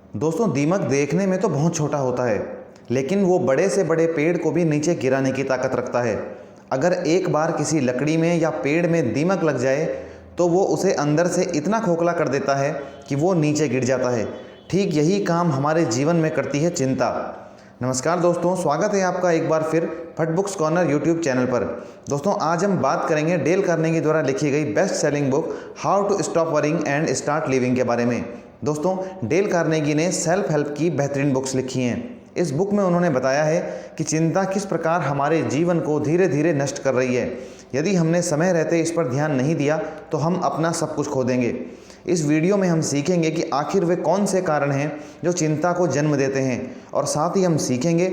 दोस्तों, दीमक देखने में तो बहुत छोटा होता है, लेकिन वो बड़े से बड़े पेड़ को भी नीचे गिराने की ताकत रखता है। अगर एक बार किसी लकड़ी में या पेड़ में दीमक लग जाए तो वो उसे अंदर से इतना खोखला कर देता है कि वो नीचे गिर जाता है। ठीक यही काम हमारे जीवन में करती है चिंता। नमस्कार दोस्तों, स्वागत है आपका एक बार फिर फट बुक्स कॉर्नर यूट्यूब चैनल पर। दोस्तों, आज हम बात करेंगे डेल कार्नेगी द्वारा लिखी गई best selling book how to stop worrying and start living के बारे में। दोस्तों, डेल कार्नेगी ने सेल्फ हेल्प की बेहतरीन बुक्स लिखी हैं। इस बुक में उन्होंने बताया है कि चिंता किस प्रकार हमारे जीवन को धीरे धीरे नष्ट कर रही है। यदि हमने समय रहते इस पर ध्यान नहीं दिया तो हम अपना सब कुछ खो देंगे। इस वीडियो में हम सीखेंगे कि आखिर वे कौन से कारण हैं जो चिंता को जन्म देते हैं, और साथ ही हम सीखेंगे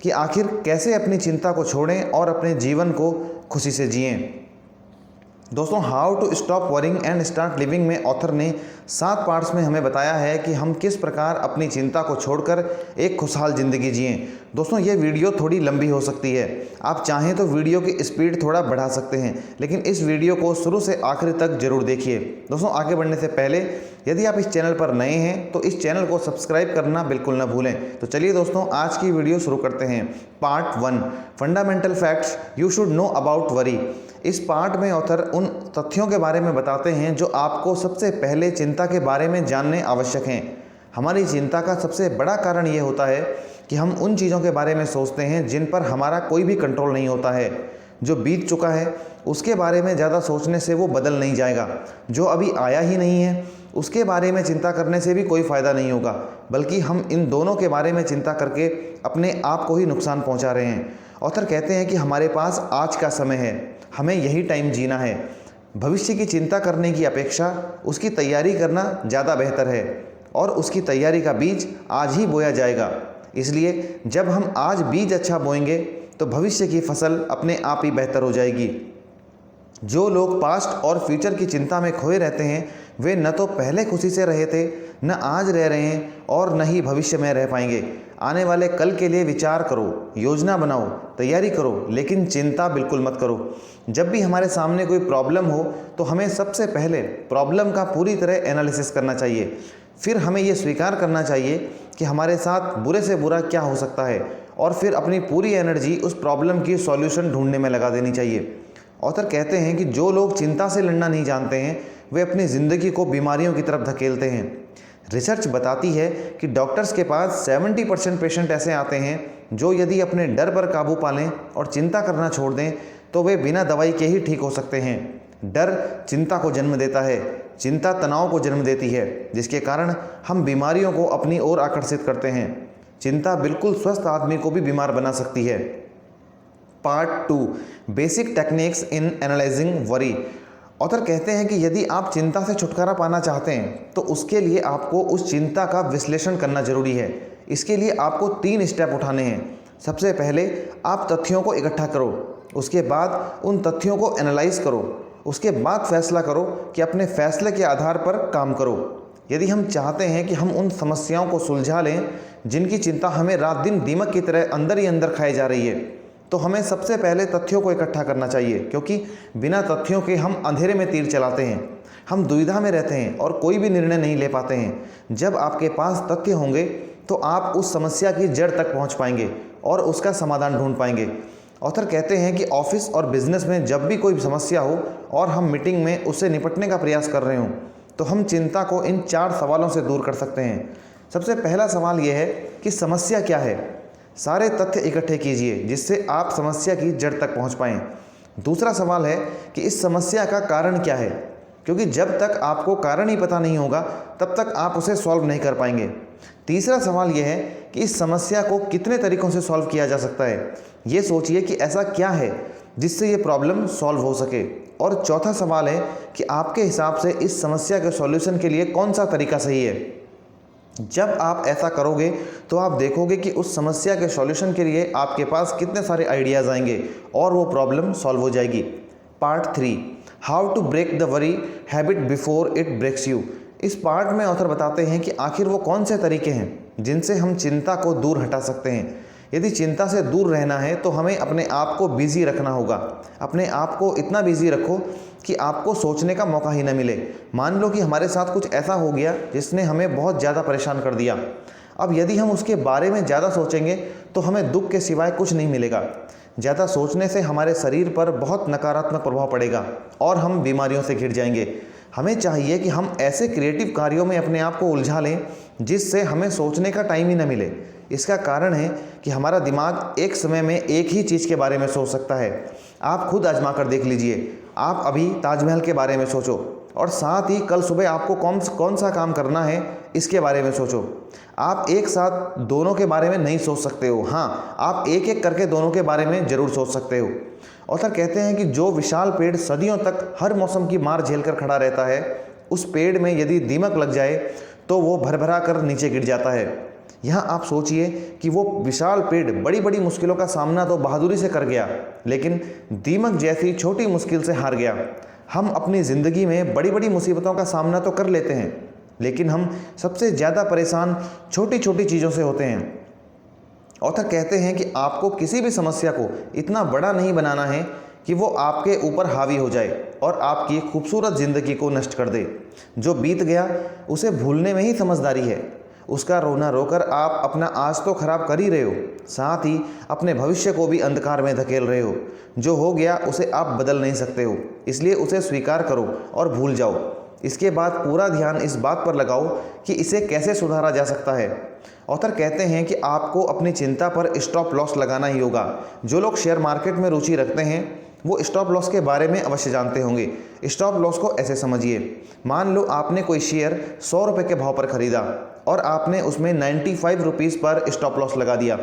कि आखिर कैसे अपनी चिंता को छोड़ें और अपने जीवन को खुशी से जिएं। दोस्तों, how to stop worrying and start living में ऑथर ने 7 पार्ट्स में हमें बताया है कि हम किस प्रकार अपनी चिंता को छोड़कर एक खुशहाल ज़िंदगी जिएं। दोस्तों, ये वीडियो थोड़ी लंबी हो सकती है। आप चाहें तो वीडियो की स्पीड थोड़ा बढ़ा सकते हैं, लेकिन इस वीडियो को शुरू से आखिर तक जरूर देखिए। दोस्तों, आगे बढ़ने से पहले यदि आप इस चैनल पर नए हैं तो इस चैनल को सब्सक्राइब करना बिल्कुल ना भूलें। तो चलिए दोस्तों, आज की वीडियो शुरू करते हैं। Part 1, fundamental facts you should know about worry. इस पार्ट में ऑथर उन तथ्यों के बारे में बताते हैं जो आपको सबसे पहले चिंता के बारे में जानने आवश्यक हैं। हमारी चिंता का सबसे बड़ा कारण ये होता है कि हम उन चीज़ों के बारे में सोचते हैं जिन पर हमारा कोई भी कंट्रोल नहीं होता है। जो बीत चुका है उसके बारे में ज़्यादा सोचने से वो बदल नहीं जाएगा। जो अभी आया ही नहीं है उसके बारे में चिंता करने से भी कोई फ़ायदा नहीं होगा, बल्कि हम इन दोनों के बारे में चिंता करके अपने आप को ही नुकसान पहुंचा रहे हैं। ऑथर कहते हैं कि हमारे पास आज का समय है, हमें यही टाइम जीना है। भविष्य की चिंता करने की अपेक्षा उसकी तैयारी करना ज़्यादा बेहतर है, और उसकी तैयारी का बीज आज ही बोया जाएगा। इसलिए जब हम आज बीज अच्छा बोएंगे तो भविष्य की फसल अपने आप ही बेहतर हो जाएगी। जो लोग पास्ट और फ्यूचर की चिंता में खोए रहते हैं वे न तो पहले खुशी से रहे थे, न आज रह रहे हैं, और न ही भविष्य में रह पाएंगे। आने वाले कल के लिए विचार करो, योजना बनाओ, तैयारी करो, लेकिन चिंता बिल्कुल मत करो। जब भी हमारे सामने कोई प्रॉब्लम हो तो हमें सबसे पहले प्रॉब्लम का पूरी तरह एनालिसिस करना चाहिए। फिर हमें ये स्वीकार करना चाहिए कि हमारे साथ बुरे से बुरा क्या हो सकता है, और फिर अपनी पूरी एनर्जी उस प्रॉब्लम की सॉल्यूशन ढूंढने में लगा देनी चाहिए। ऑथर कहते हैं कि जो लोग चिंता से लड़ना नहीं जानते हैं वे अपनी ज़िंदगी को बीमारियों की तरफ धकेलते हैं। रिसर्च बताती है कि डॉक्टर्स के पास 70% पेशेंट ऐसे आते हैं जो यदि अपने डर पर काबू पा लें और चिंता करना छोड़ दें तो वे बिना दवाई के ही ठीक हो सकते हैं। डर चिंता को जन्म देता है, चिंता तनाव को जन्म देती है, जिसके कारण हम बीमारियों को अपनी ओर आकर्षित करते हैं। चिंता बिल्कुल स्वस्थ आदमी को भी बीमार बना सकती है। Part 2, basic techniques in analysing worry. Author कहते हैं कि यदि आप चिंता से छुटकारा पाना चाहते हैं तो उसके लिए आपको उस चिंता का विश्लेषण करना जरूरी है। इसके लिए आपको 3 स्टेप उठाने हैं। सबसे पहले आप तथ्यों को इकट्ठा करो, उसके बाद उन तथ्यों को एनालाइज करो, उसके बाद फैसला करो कि अपने फैसले के आधार पर काम करो। यदि हम चाहते हैं कि हम उन समस्याओं को सुलझा लें जिनकी चिंता हमें रात दिन दीमक की तरह अंदर ही अंदर खाई जा रही है, तो हमें सबसे पहले तथ्यों को इकट्ठा करना चाहिए, क्योंकि बिना तथ्यों के हम अंधेरे में तीर चलाते हैं। हम दुविधा में रहते हैं और कोई भी निर्णय नहीं ले पाते हैं। जब आपके पास तथ्य होंगे तो आप उस समस्या की जड़ तक पहुंच पाएंगे और उसका समाधान ढूंढ पाएंगे। ऑथर कहते हैं कि ऑफिस और बिजनेस में जब भी कोई समस्या हो और हम मीटिंग में उससे निपटने का प्रयास कर रहे हों तो हम चिंता को इन 4 सवालों से दूर कर सकते हैं। सबसे पहला सवाल यह है कि समस्या क्या है। सारे तथ्य इकट्ठे कीजिए जिससे आप समस्या की जड़ तक पहुंच पाएं। दूसरा सवाल है कि इस समस्या का कारण क्या है, क्योंकि जब तक आपको कारण ही पता नहीं होगा तब तक आप उसे सॉल्व नहीं कर पाएंगे। तीसरा सवाल यह है कि इस समस्या को कितने तरीकों से सॉल्व किया जा सकता है। ये सोचिए कि ऐसा क्या है जिससे ये प्रॉब्लम सॉल्व हो सके। और चौथा सवाल है कि आपके हिसाब से इस समस्या के सॉल्यूशन के लिए कौन सा तरीका सही है। जब आप ऐसा करोगे तो आप देखोगे कि उस समस्या के सॉल्यूशन के लिए आपके पास कितने सारे आइडियाज़ आएंगे और वो प्रॉब्लम सॉल्व हो जाएगी। Part 3, how to break the worry habit before it breaks you. इस पार्ट में ऑथर बताते हैं कि आखिर वो कौन से तरीके हैं जिनसे हम चिंता को दूर हटा सकते हैं। यदि चिंता से दूर रहना है तो हमें अपने आप को बिजी रखना होगा। अपने आप को इतना बिजी रखो कि आपको सोचने का मौका ही न मिले। मान लो कि हमारे साथ कुछ ऐसा हो गया जिसने हमें बहुत ज़्यादा परेशान कर दिया। अब यदि हम उसके बारे में ज़्यादा सोचेंगे तो हमें दुख के सिवाय कुछ नहीं मिलेगा। ज़्यादा सोचने से हमारे शरीर पर बहुत नकारात्मक प्रभाव पड़ेगा और हम बीमारियों से घिर जाएंगे। हमें चाहिए कि हम ऐसे क्रिएटिव कार्यों में अपने आप को उलझा लें जिससे हमें सोचने का टाइम ही न मिले। इसका कारण है कि हमारा दिमाग एक समय में एक ही चीज़ के बारे में सोच सकता है। आप खुद आजमा कर देख लीजिए। आप अभी ताजमहल के बारे में सोचो और साथ ही कल सुबह आपको कौन सा काम करना है इसके बारे में सोचो। आप एक साथ दोनों के बारे में नहीं सोच सकते हो। हाँ, आप एक एक करके दोनों के बारे में ज़रूर सोच सकते हो। ऑथर कहते हैं कि जो विशाल पेड़ सदियों तक हर मौसम की मार झेलकर खड़ा रहता है, उस पेड़ में यदि दीमक लग जाए तो वो भरभरा कर नीचे गिर जाता है। यहाँ आप सोचिए कि वो विशाल पेड़ बड़ी बड़ी मुश्किलों का सामना तो बहादुरी से कर गया, लेकिन दीमक जैसी छोटी मुश्किल से हार गया। हम अपनी ज़िंदगी में बड़ी बड़ी मुसीबतों का सामना तो कर लेते हैं, लेकिन हम सबसे ज़्यादा परेशान छोटी छोटी चीज़ों से होते हैं। ऑथर कहते हैं कि आपको किसी भी समस्या को इतना बड़ा नहीं बनाना है कि वो आपके ऊपर हावी हो जाए और आपकी खूबसूरत ज़िंदगी को नष्ट कर दे। जो बीत गया उसे भूलने में ही समझदारी है। उसका रोना रोकर आप अपना आज तो खराब कर ही रहे हो, साथ ही अपने भविष्य को भी अंधकार में धकेल रहे हो। जो हो गया उसे आप बदल नहीं सकते हो, इसलिए उसे स्वीकार करो और भूल जाओ। इसके बाद पूरा ध्यान इस बात पर लगाओ कि इसे कैसे सुधारा जा सकता है। ऑथर कहते हैं कि आपको अपनी चिंता पर स्टॉप लॉस लगाना ही होगा। जो लोग शेयर मार्केट में रुचि रखते हैं वो स्टॉप लॉस के बारे में अवश्य जानते होंगे। स्टॉप लॉस को ऐसे समझिए, मान लो आपने कोई शेयर 100 रुपये के भाव पर खरीदा और आपने उसमें 95 रुपीज़ पर स्टॉप लॉस लगा दिया।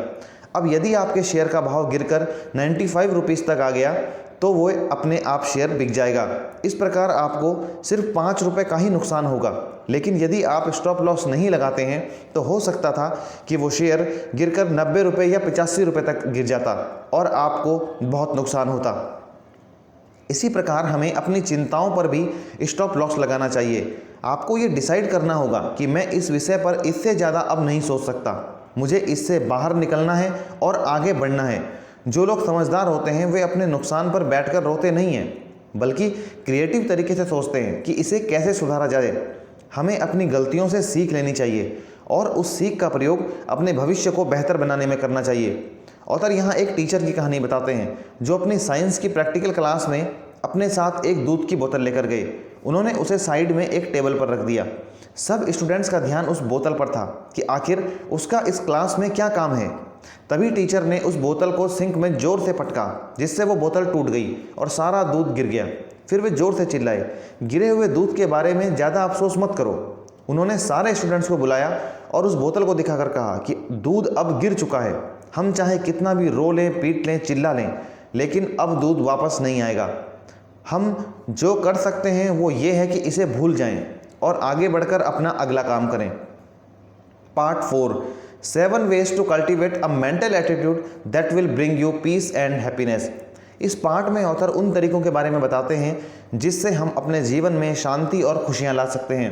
अब यदि आपके शेयर का भाव गिरकर 95 रुपीज़ तक आ गया तो वो अपने आप शेयर बिक जाएगा। इस प्रकार आपको सिर्फ 5 रुपये का ही नुकसान होगा। लेकिन यदि आप स्टॉप लॉस नहीं लगाते हैं तो हो सकता था कि वो शेयर गिरकर 90 रुपये या 85 रुपये तक गिर जाता और आपको बहुत नुकसान होता। इसी प्रकार हमें अपनी चिंताओं पर भी स्टॉप लॉस लगाना चाहिए। आपको ये डिसाइड करना होगा कि मैं इस विषय पर इससे ज़्यादा अब नहीं सोच सकता, मुझे इससे बाहर निकलना है और आगे बढ़ना है। जो लोग समझदार होते हैं वे अपने नुकसान पर बैठकर रोते नहीं हैं, बल्कि क्रिएटिव तरीके से सोचते हैं कि इसे कैसे सुधारा जाए। हमें अपनी गलतियों से सीख लेनी चाहिए और उस सीख का प्रयोग अपने भविष्य को बेहतर बनाने में करना चाहिए। ऑथर यहाँ एक टीचर की कहानी बताते हैं जो अपनी साइंस की प्रैक्टिकल क्लास में अपने साथ एक दूध की बोतल लेकर गए। उन्होंने उसे साइड में एक टेबल पर रख दिया। सब स्टूडेंट्स का ध्यान उस बोतल पर था कि आखिर उसका इस क्लास में क्या काम है। तभी टीचर ने उस बोतल को सिंक में जोर से पटका, जिससे वो बोतल टूट गई और सारा दूध गिर गया। फिर वे जोर से चिल्लाए, गिरे हुए दूध के बारे में ज़्यादा अफसोस मत करो। उन्होंने सारे स्टूडेंट्स को बुलाया और उस बोतल को दिखाकर कहा कि दूध अब गिर चुका है। हम चाहे कितना भी रो लें, पीट लें, चिल्ला लें, लेकिन अब दूध वापस नहीं आएगा। हम जो कर सकते हैं वो ये है कि इसे भूल जाएं और आगे बढ़कर अपना अगला काम करें। Part 4, 7 ways to cultivate a mental attitude that will bring you peace and happiness। इस पार्ट में ऑथर उन तरीकों के बारे में बताते हैं जिससे हम अपने जीवन में शांति और खुशियां ला सकते हैं।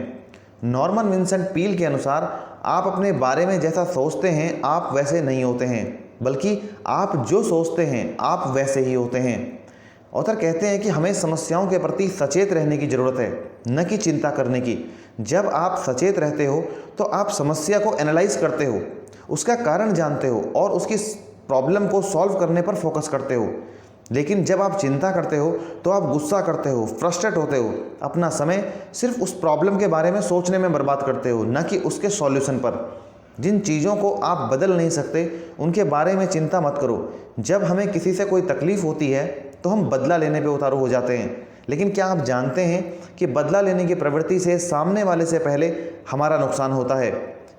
नॉर्मन विंसेंट पील के अनुसार आप अपने बारे में जैसा सोचते हैं आप वैसे नहीं होते हैं, बल्कि आप जो सोचते हैं आप वैसे ही होते हैं। ऑथर कहते हैं कि हमें समस्याओं के प्रति सचेत रहने की ज़रूरत है, न कि चिंता करने की। जब आप सचेत रहते हो तो आप समस्या को एनालाइज करते हो, उसका कारण जानते हो और उसकी प्रॉब्लम को सॉल्व करने पर फोकस करते हो। लेकिन जब आप चिंता करते हो तो आप गुस्सा करते हो, फ्रस्ट्रेट होते हो, अपना समय सिर्फ उस प्रॉब्लम के बारे में सोचने में बर्बाद करते हो, न कि उसके सॉल्यूशन पर। जिन चीज़ों को आप बदल नहीं सकते उनके बारे में चिंता मत करो। जब हमें किसी से कोई तकलीफ़ होती है तो हम बदला लेने पे उतारू हो जाते हैं, लेकिन क्या आप जानते हैं कि बदला लेने की प्रवृत्ति से सामने वाले से पहले हमारा नुकसान होता है।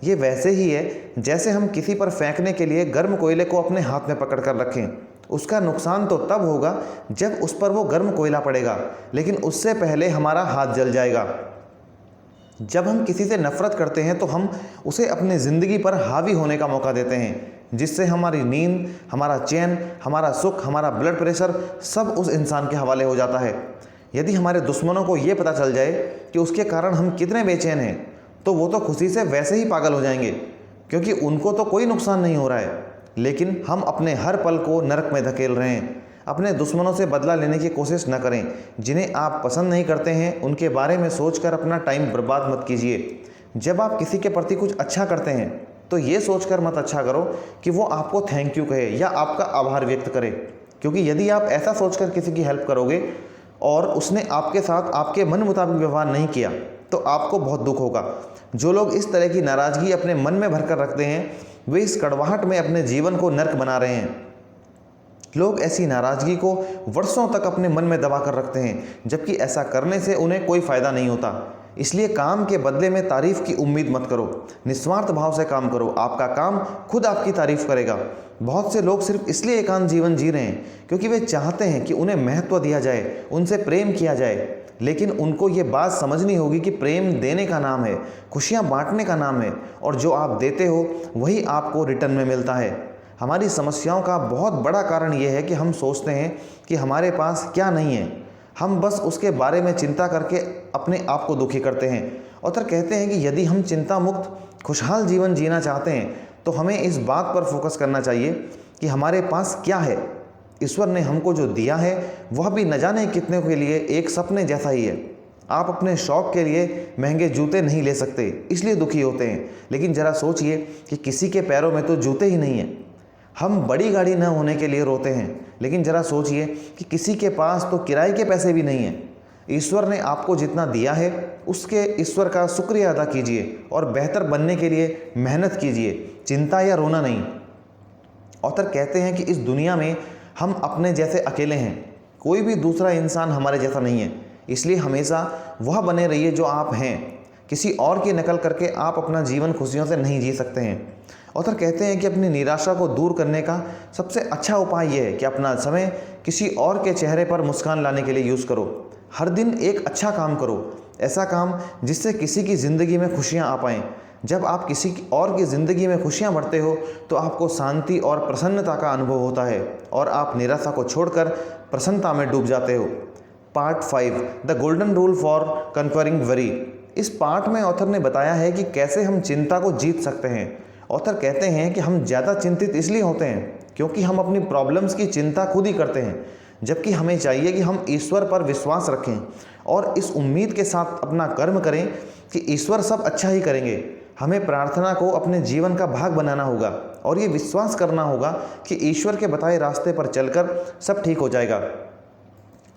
ये वैसे ही है जैसे हम किसी पर फेंकने के लिए गर्म कोयले को अपने हाथ में पकड़ कर रखें। उसका नुकसान तो तब होगा जब उस पर वो गर्म कोयला पड़ेगा, लेकिन उससे पहले हमारा हाथ जल जाएगा। जब हम किसी से नफरत करते हैं तो हम उसे अपनी ज़िंदगी पर हावी होने का मौका देते हैं, जिससे हमारी नींद, हमारा चैन, हमारा सुख, हमारा ब्लड प्रेशर सब उस इंसान के हवाले हो जाता है। यदि हमारे दुश्मनों को ये पता चल जाए कि उसके कारण हम कितने बेचैन हैं तो वो तो खुशी से वैसे ही पागल हो जाएंगे, क्योंकि उनको तो कोई नुकसान नहीं हो रहा है। लेकिन हम अपने हर पल को नरक में धकेल रहे हैं। अपने दुश्मनों से बदला लेने की कोशिश न करें। जिन्हें आप पसंद नहीं करते हैं उनके बारे में सोचकर अपना टाइम बर्बाद मत कीजिए। जब आप किसी के प्रति कुछ अच्छा करते हैं तो ये सोचकर मत अच्छा करो कि वो आपको थैंक यू कहे या आपका आभार व्यक्त करे, क्योंकि यदि आप ऐसा सोचकर किसी की हेल्प करोगे और उसने आपके साथ आपके मन मुताबिक व्यवहार नहीं किया तो आपको बहुत दुख होगा। जो लोग इस तरह की नाराज़गी अपने मन में भरकर रखते हैं वे इस कड़वाहट में अपने जीवन को नर्क बना रहे हैं। लोग ऐसी नाराज़गी को वर्षों तक अपने मन में दबा कर रखते हैं, जबकि ऐसा करने से उन्हें कोई फ़ायदा नहीं होता। इसलिए काम के बदले में तारीफ़ की उम्मीद मत करो। निस्वार्थ भाव से काम करो, आपका काम खुद आपकी तारीफ़ करेगा। बहुत से लोग सिर्फ इसलिए एकांत जीवन जी रहे हैं क्योंकि वे चाहते हैं कि उन्हें महत्व दिया जाए, उनसे प्रेम किया जाए, लेकिन उनको ये बात समझनी होगी कि प्रेम देने का नाम है, खुशियाँ बांटने का नाम है, और जो आप देते हो वही आपको रिटर्न में मिलता है। हमारी समस्याओं का बहुत बड़ा कारण ये है कि हम सोचते हैं कि हमारे पास क्या नहीं है। हम बस उसके बारे में चिंता करके अपने आप को दुखी करते हैं। ऑथर कहते हैं कि यदि हम चिंता मुक्त खुशहाल जीवन जीना चाहते हैं तो हमें इस बात पर फोकस करना चाहिए कि हमारे पास क्या है। ईश्वर ने हमको जो दिया है वह भी न जाने कितने के लिए एक सपने जैसा ही है। आप अपने शौक़ के लिए महंगे जूते नहीं ले सकते, इसलिए दुखी होते हैं, लेकिन ज़रा सोचिए कि किसी के पैरों में तो जूते ही नहीं हैं। हम बड़ी गाड़ी न होने के लिए रोते हैं, लेकिन ज़रा सोचिए कि किसी के पास तो किराए के पैसे भी नहीं हैं। ईश्वर ने आपको जितना दिया है उसके ईश्वर का शुक्रिया अदा कीजिए और बेहतर बनने के लिए मेहनत कीजिए, चिंता या रोना नहीं। ऑथर कहते हैं कि इस दुनिया में हम अपने जैसे अकेले हैं, कोई भी दूसरा इंसान हमारे जैसा नहीं है। इसलिए हमेशा वह बने रहिए जो आप हैं। किसी और की नकल करके आप अपना जीवन खुशियों से नहीं जी सकते हैं। ऑथर कहते हैं कि अपनी निराशा को दूर करने का सबसे अच्छा उपाय यह है कि अपना समय किसी और के चेहरे पर मुस्कान लाने के लिए यूज़ करो। हर दिन एक अच्छा काम करो, ऐसा काम जिससे किसी की ज़िंदगी में खुशियाँ आ पाएँ। जब आप किसी और की ज़िंदगी में खुशियाँ बढ़ते हो तो आपको शांति और प्रसन्नता का अनुभव होता है और आप निराशा को छोड़कर प्रसन्नता में डूब जाते हो। Part 5 the golden rule for conquering worry. इस पार्ट में ऑथर ने बताया है कि कैसे हम चिंता को जीत सकते हैं। ऑथर कहते हैं कि हम ज़्यादा चिंतित इसलिए होते हैं क्योंकि हम अपनी प्रॉब्लम्स की चिंता खुद ही करते हैं, जबकि हमें चाहिए कि हम ईश्वर पर विश्वास रखें और इस उम्मीद के साथ अपना कर्म करें कि ईश्वर सब अच्छा ही करेंगे। हमें प्रार्थना को अपने जीवन का भाग बनाना होगा और ये विश्वास करना होगा कि ईश्वर के बताए रास्ते पर चलकर सब ठीक हो जाएगा।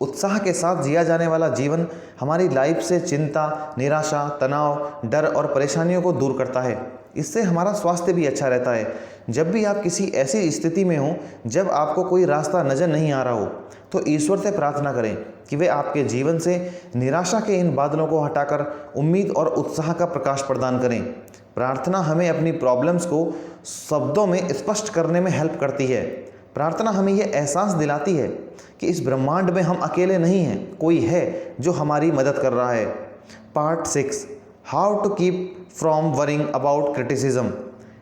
उत्साह के साथ जिया जाने वाला जीवन हमारी लाइफ से चिंता, निराशा, तनाव, डर और परेशानियों को दूर करता है। इससे हमारा स्वास्थ्य भी अच्छा रहता है। जब भी आप किसी ऐसी स्थिति में हो जब आपको कोई रास्ता नज़र नहीं आ रहा हो तो ईश्वर से प्रार्थना करें कि वे आपके जीवन से निराशा के इन बादलों को हटाकर उम्मीद और उत्साह का प्रकाश प्रदान करें। प्रार्थना हमें अपनी प्रॉब्लम्स को शब्दों में स्पष्ट करने में हेल्प करती है। प्रार्थना हमें यह एहसास दिलाती है कि इस ब्रह्मांड में हम अकेले नहीं हैं, कोई है जो हमारी मदद कर रहा है। Part 6 how to keep from worrying about criticism.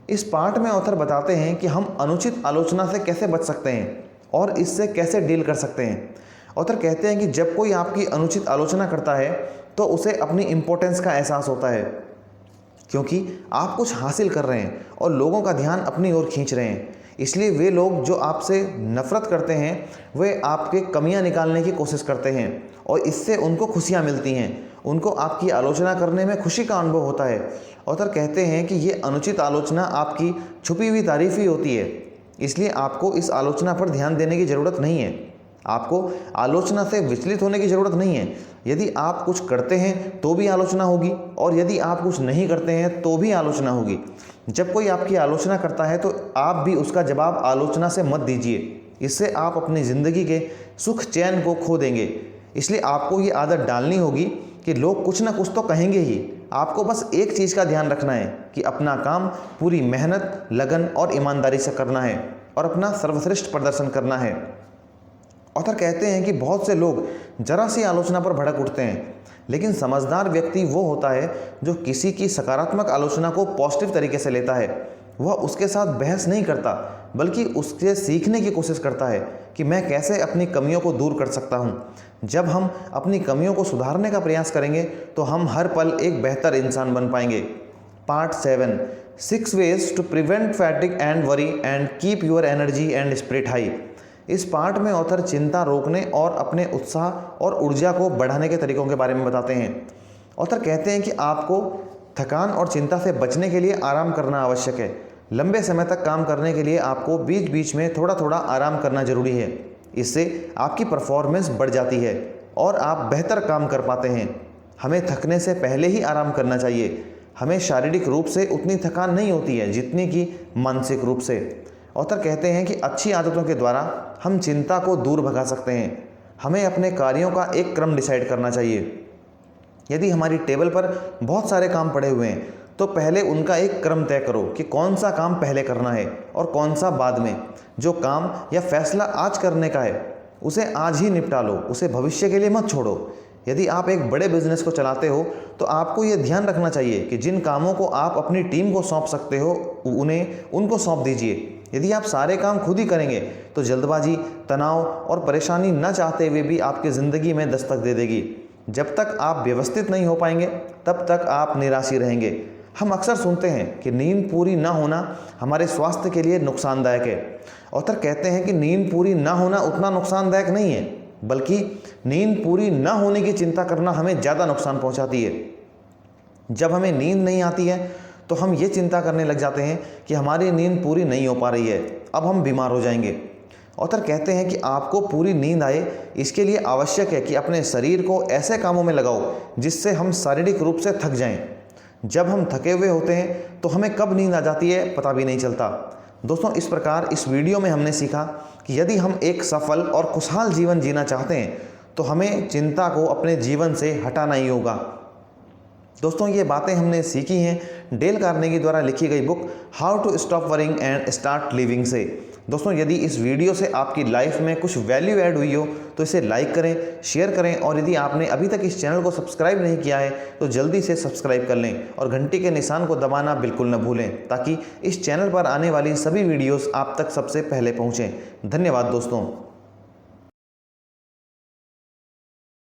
इस पार्ट में ऑथर बताते हैं कि हम अनुचित आलोचना से कैसे बच सकते हैं और इससे कैसे डील कर सकते हैं। ऑथर कहते हैं कि जब कोई आपकी अनुचित आलोचना करता है तो उसे अपनी इम्पोर्टेंस का एहसास होता है, क्योंकि आप कुछ हासिल कर रहे हैं और लोगों का ध्यान अपनी ओर खींच रहे हैं। इसलिए वे लोग जो आपसे नफ़रत करते हैं वे आपके कमियां निकालने की कोशिश करते हैं और इससे उनको खुशियां मिलती हैं। उनको आपकी आलोचना करने में खुशी का अनुभव होता है। ऑथर कहते हैं कि ये अनुचित आलोचना आपकी छुपी हुई तारीफ ही होती है, इसलिए आपको इस आलोचना पर ध्यान देने की ज़रूरत नहीं है। आपको आलोचना से विचलित होने की ज़रूरत नहीं है। यदि आप कुछ करते हैं तो भी आलोचना होगी और यदि आप कुछ नहीं करते हैं तो भी आलोचना होगी। जब कोई आपकी आलोचना करता है तो आप भी उसका जवाब आलोचना से मत दीजिए, इससे आप अपनी ज़िंदगी के सुख चैन को खो देंगे। इसलिए आपको ये आदत डालनी होगी कि लोग कुछ ना कुछ तो कहेंगे ही। आपको बस एक चीज़ का ध्यान रखना है कि अपना काम पूरी मेहनत, लगन और ईमानदारी से करना है और अपना सर्वश्रेष्ठ प्रदर्शन करना है। ऑथर कहते हैं कि बहुत से लोग जरा सी आलोचना पर भड़क उठते हैं, लेकिन समझदार व्यक्ति वो होता है जो किसी की सकारात्मक आलोचना को पॉजिटिव तरीके से लेता है। वह उसके साथ बहस नहीं करता बल्कि उससे सीखने की कोशिश करता है कि मैं कैसे अपनी कमियों को दूर कर सकता हूँ। जब हम अपनी कमियों को सुधारने का प्रयास करेंगे तो हम हर पल एक बेहतर इंसान बन पाएंगे। Part 7 6 ways to prevent fatigue and worry and keep your energy and spirit high। इस पार्ट में ऑथर चिंता रोकने और अपने उत्साह और ऊर्जा को बढ़ाने के तरीकों के बारे में बताते हैं। ऑथर कहते हैं कि आपको थकान और चिंता से बचने के लिए आराम करना आवश्यक है। लंबे समय तक काम करने के लिए आपको बीच बीच में थोड़ा थोड़ा आराम करना जरूरी है। इससे आपकी परफॉर्मेंस बढ़ जाती है और आप बेहतर काम कर पाते हैं। हमें थकने से पहले ही आराम करना चाहिए। हमें शारीरिक रूप से उतनी थकान नहीं होती है जितनी कि मानसिक रूप से। ऑथर कहते हैं कि अच्छी आदतों के द्वारा हम चिंता को दूर भगा सकते हैं। हमें अपने कार्यों का एक क्रम डिसाइड करना चाहिए। यदि हमारी टेबल पर बहुत सारे काम पड़े हुए हैं तो पहले उनका एक क्रम तय करो कि कौन सा काम पहले करना है और कौन सा बाद में। जो काम या फैसला आज करने का है उसे आज ही निपटा लो, उसे भविष्य के लिए मत छोड़ो। यदि आप एक बड़े बिजनेस को चलाते हो तो आपको यह ध्यान रखना चाहिए कि जिन कामों को आप अपनी टीम को सौंप सकते हो उनको सौंप दीजिए। यदि आप सारे काम खुद ही करेंगे तो जल्दबाजी, तनाव और परेशानी न चाहते हुए भी आपकी ज़िंदगी में दस्तक दे देगी। जब तक आप व्यवस्थित नहीं हो पाएंगे तब तक आप निराश ही रहेंगे। हम अक्सर सुनते हैं कि नींद पूरी ना होना हमारे स्वास्थ्य के लिए नुकसानदायक है। ऑथर कहते हैं कि नींद पूरी ना होना उतना नुकसानदायक नहीं है, बल्कि नींद पूरी ना होने की चिंता करना हमें ज़्यादा नुकसान पहुंचाती है। जब हमें नींद नहीं आती है तो हम ये चिंता करने लग जाते हैं कि हमारी नींद पूरी नहीं हो पा रही है, अब हम बीमार हो जाएंगे। ऑथर कहते हैं कि आपको पूरी नींद आए इसके लिए आवश्यक है कि अपने शरीर को ऐसे कामों में लगाओ जिससे हम शारीरिक रूप से थक जाएं। जब हम थके हुए होते हैं तो हमें कब नींद आ जाती है पता भी नहीं चलता। दोस्तों, इस प्रकार इस वीडियो में हमने सीखा कि यदि हम एक सफल और खुशहाल जीवन जीना चाहते हैं तो हमें चिंता को अपने जीवन से हटाना ही होगा। दोस्तों, ये बातें हमने सीखी हैं डेल कार्नेगी द्वारा लिखी गई book how to stop worrying and start living से। दोस्तों, यदि इस वीडियो से आपकी लाइफ में कुछ वैल्यू ऐड हुई हो तो इसे लाइक करें, शेयर करें और यदि आपने अभी तक इस चैनल को सब्सक्राइब नहीं किया है तो जल्दी से सब्सक्राइब कर लें और घंटी के निशान को दबाना बिल्कुल न भूलें ताकि इस चैनल पर आने वाली सभी वीडियोस आप तक सबसे पहले पहुँचें। धन्यवाद दोस्तों।